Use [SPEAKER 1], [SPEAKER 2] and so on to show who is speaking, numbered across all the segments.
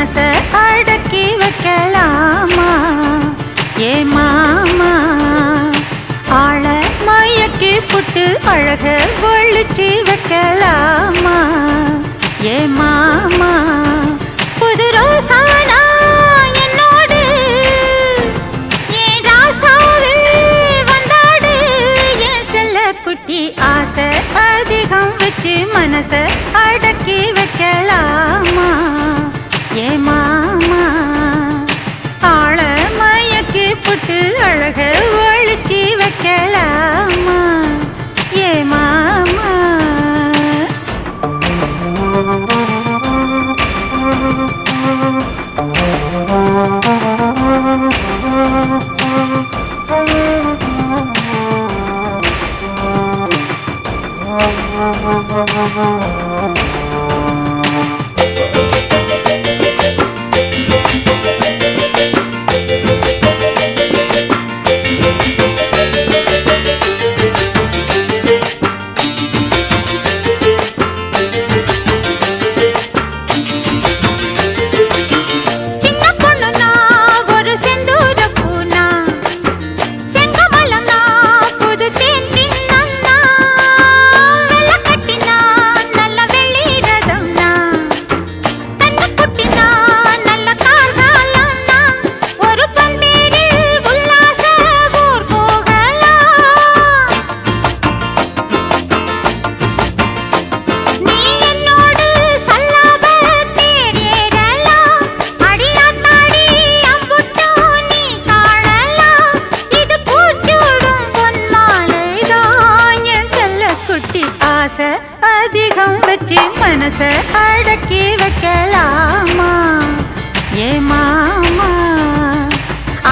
[SPEAKER 1] மனச அடக்கி வைக்கலாமா ஏ மாமா ஆள மயக்கி புட்டு அழக ஒழிச்சு வைக்கலாமா ஏ மாமா புது ரோசானா என்னோடு ஏன் ராசாவே வந்தாடு என் செல்ல குட்டி ஆசை அதிகம் வச்சு மனச அடக்கி வைக்கலாமா ஏ மாமா ஆள மயக்கி புட்டு அழக ஒழிச்சு வைக்கலாமா ஏ மாமா அதிகம் வச்சு மனச அடக்கி வைக்கலாமா ஏ மாமா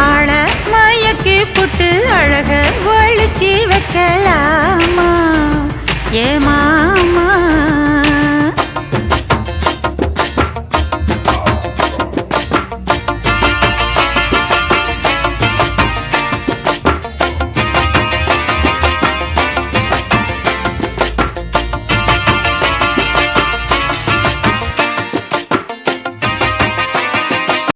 [SPEAKER 1] ஆள மயக்கி புட்டு அழக ஒழிச்சு வைக்கலாம்